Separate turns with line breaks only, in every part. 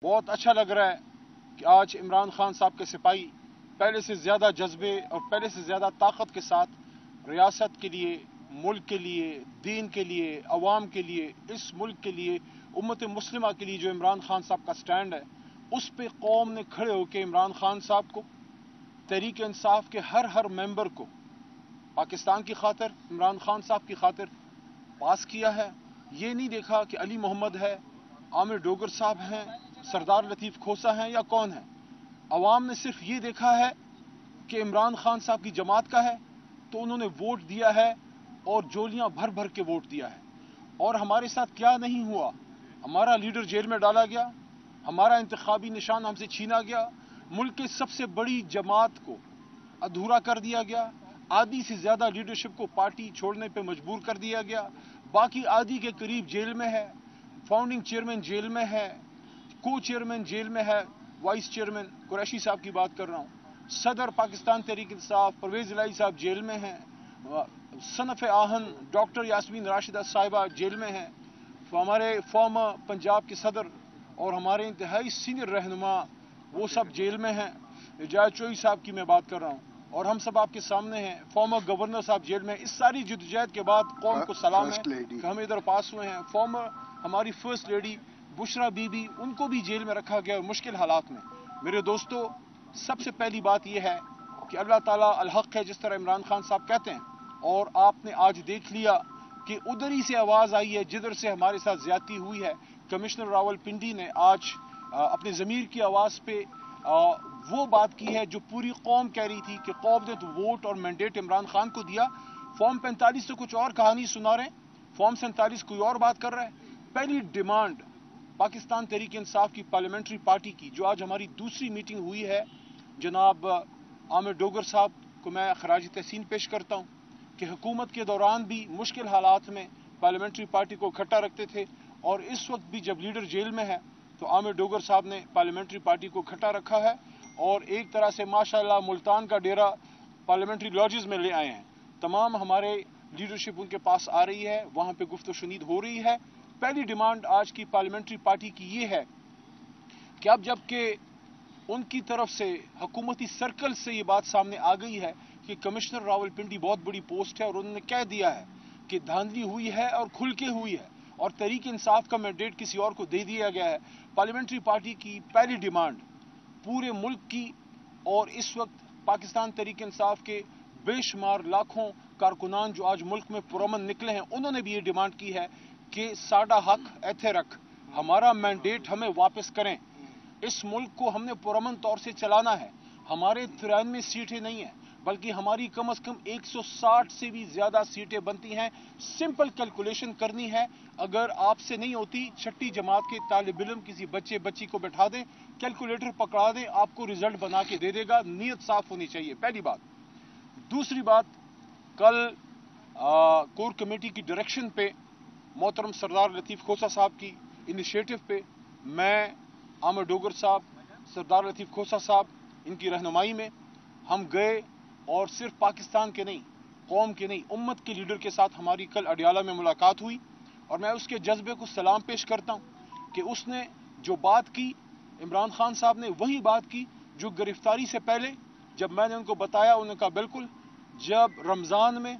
بہت اچھا لگ رہا ہے کہ آج عمران خان صاحب کے سپاہی پہلے سے زیادہ جذبے اور پہلے سے زیادہ طاقت کے ساتھ ریاست کے لیے، ملک کے لیے، دین کے لیے، عوام کے لیے، اس ملک کے لیے، امت مسلمہ کے لیے جو عمران خان صاحب کا سٹینڈ ہے، اس پہ قوم نے کھڑے ہو کے عمران خان صاحب کو، تحریک انصاف کے ہر ممبر کو پاکستان کی خاطر، عمران خان صاحب کی خاطر پاس کیا ہے۔ یہ نہیں دیکھا کہ علی محمد ہے، عامر ڈوگر صاحب ہیں، سردار لطیف کھوسہ ہیں یا کون ہے۔ عوام نے صرف یہ دیکھا ہے کہ عمران خان صاحب کی جماعت کا ہے تو انہوں نے ووٹ دیا ہے اور جولیاں بھر بھر کے ووٹ دیا ہے۔ اور ہمارے ساتھ کیا نہیں ہوا، ہمارا لیڈر جیل میں ڈالا گیا، ہمارا انتخابی نشان ہم سے چھینا گیا، ملک کے سب سے بڑی جماعت کو ادھورا کر دیا گیا، آدھی سے زیادہ لیڈرشپ کو پارٹی چھوڑنے پہ مجبور کر دیا گیا، باقی آدھی کے قریب جیل میں ہے، فاؤنڈنگ چیئرمین جیل میں ہے، کو چیئرمین جیل میں ہے، وائس چیئرمین قریشی صاحب کی بات کر رہا ہوں، صدر پاکستان تحریک انصاف پرویز الہی صاحب جیل میں ہیں، صنف آہن ڈاکٹر یاسمین راشدہ صاحبہ جیل میں ہیں، ہمارے فارمر پنجاب کے صدر اور ہمارے انتہائی سینئر رہنما وہ سب جیل میں ہیں، اجاز چوئی صاحب کی میں بات کر رہا ہوں، اور ہم سب آپ کے سامنے ہیں، فارمر گورنر صاحب جیل میں۔ اس ساری جدوجہد کے بعد قوم کو سلام ہے کہ ہم ادھر پاس ہوئے ہیں۔ فارمر ہماری first lady Bushra be be, ان کو بھی جیل میں رکھا گیا مشکل حالات میں۔ میرے دوستو، سب سے پہلی بات یہ ہے کہ اللہ تعالیٰ الحق ہے جس طرح عمران خان صاحب کہتے ہیں، اور آپ نے آج دیکھ لیا کہ ادھر ہی سے آواز آئی ہے جدھر سے ہمارے ساتھ زیادتی ہوئی ہے۔ کمشنر راول پنڈی نے آج اپنے ضمیر کی آواز پہ وہ بات کی ہے جو پوری قوم کہہ رہی تھی کہ قوم نے تو ووٹ اور مینڈیٹ عمران خان کو دیا، فارم 45 سے کچھ اور کہانی سنا رہے ہیں، فارم 47 کوئی اور بات کر رہا ہے۔ پہلی ڈیمانڈ پاکستان تحریک انصاف کی پارلیمنٹری پارٹی کی جو آج ہماری دوسری میٹنگ ہوئی ہے، جناب عامر ڈوگر صاحب کو میں خراج تحسین پیش کرتا ہوں کہ حکومت کے دوران بھی مشکل حالات میں پارلیمنٹری پارٹی کو اکٹھا رکھتے تھے، اور اس وقت بھی جب لیڈر جیل میں ہے تو عامر ڈوگر صاحب نے پارلیمنٹری پارٹی کو اکٹھا رکھا ہے، اور ایک طرح سے ماشاءاللہ ملتان کا ڈیرا پارلیمنٹری لاجز میں لے آئے ہیں۔ تمام ہمارے لیڈرشپ ان کے پاس آ رہی ہے، وہاں پہ گفت و شنید ہو رہی ہے۔ پہلی ڈیمانڈ آج کی پارلیمنٹری پارٹی کی یہ ہے کہ اب جب کہ ان کی طرف سے حکومتی سرکل سے یہ بات سامنے آ گئی ہے کہ کمشنر راول پنڈی بہت بڑی پوسٹ ہے، اور انہوں نے کہہ دیا ہے کہ دھاندلی ہوئی ہے اور کھل کے ہوئی ہے، اور تحریک انصاف کا مینڈیٹ کسی اور کو دے دیا گیا ہے، پارلیمنٹری پارٹی کی پہلی ڈیمانڈ پورے ملک کی، اور اس وقت پاکستان تحریک انصاف کے بے شمار لاکھوں کارکنان جو آج ملک میں پرامن نکلے ہیں، انہوں نے بھی یہ ڈیمانڈ کی ہے کہ ساڈا حق ایتھے رکھ، ہمارا مینڈیٹ ہمیں واپس کریں، اس ملک کو ہم نے پرامن طور سے چلانا ہے، ہمارے 93 سیٹیں نہیں ہیں بلکہ ہماری کم از کم 160 سے بھی زیادہ سیٹیں بنتی ہیں۔ سمپل کیلکولیشن کرنی ہے، اگر آپ سے نہیں ہوتی، چھٹی جماعت کے طالب علم کسی بچے بچی کو بٹھا دیں، کیلکولیٹر پکڑا دیں، آپ کو رزلٹ بنا کے دے دے گا، نیت صاف ہونی چاہیے، پہلی بات۔ دوسری بات، کل کور کمیٹی کی ڈائریکشن پہ محترم سردار لطیف کھوسہ صاحب کی انیشیٹو پہ میں، عامر ڈوگر صاحب، سردار لطیف کھوسہ صاحب، ان کی رہنمائی میں ہم گئے، اور صرف پاکستان کے نہیں، قوم کے نہیں، امت کے لیڈر کے ساتھ ہماری کل اڈیالہ میں ملاقات ہوئی، اور میں اس کے جذبے کو سلام پیش کرتا ہوں کہ اس نے جو بات کی، عمران خان صاحب نے وہی بات کی جو گرفتاری سے پہلے جب میں نے ان کو بتایا، انہوں نے کہا بالکل، جب رمضان میں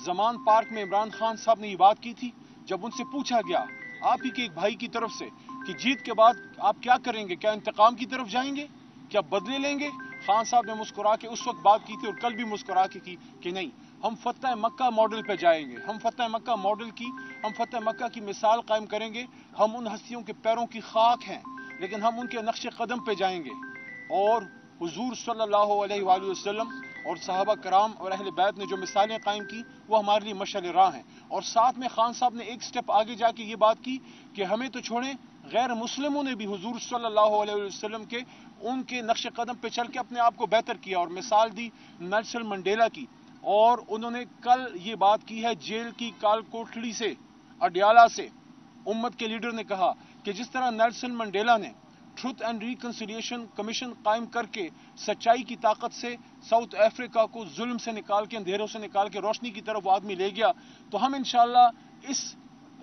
زمان پارک میں عمران خان صاحب نے یہ بات کی تھی، جب ان سے پوچھا گیا آپ ہی کے ایک بھائی کی طرف سے کہ جیت کے بعد آپ کیا کریں گے، کیا انتقام کی طرف جائیں گے، کیا بدلے لیں گے، خان صاحب نے مسکرا کے اس وقت بات کی تھی، اور کل بھی مسکرا کے کی کہ نہیں، ہم فتح مکہ ماڈل پہ جائیں گے، ہم فتح مکہ ماڈل کی، ہم فتح مکہ کی مثال قائم کریں گے، ہم ان ہستیوں کے پیروں کی خاک ہیں لیکن ہم ان کے نقش قدم پہ جائیں گے، اور حضور صلی اللہ علیہ وآلہ وسلم اور صحابہ کرام اور اہل بیت نے جو مثالیں قائم کی وہ ہمارے لیے مشعل راہ ہیں۔ اور ساتھ میں خان صاحب نے ایک سٹیپ آگے جا کے یہ بات کی کہ ہمیں تو چھوڑیں، غیر مسلموں نے بھی حضور صلی اللہ علیہ وسلم کے ان کے نقش قدم پہ چل کے اپنے آپ کو بہتر کیا، اور مثال دی نیلسن منڈیلا کی، اور انہوں نے کل یہ بات کی ہے جیل کی کال کوٹڑی سے، اڈیالہ سے، امت کے لیڈر نے کہا کہ جس طرح نیلسن منڈیلا نے ٹروتھ اینڈ ریکنسیلیشن کمیشن قائم کر کے سچائی کی طاقت سے ساؤتھ افریقہ کو ظلم سے نکال کے، اندھیروں سے نکال کے روشنی کی طرف وہ آدمی لے گیا، تو ہم انشاءاللہ اس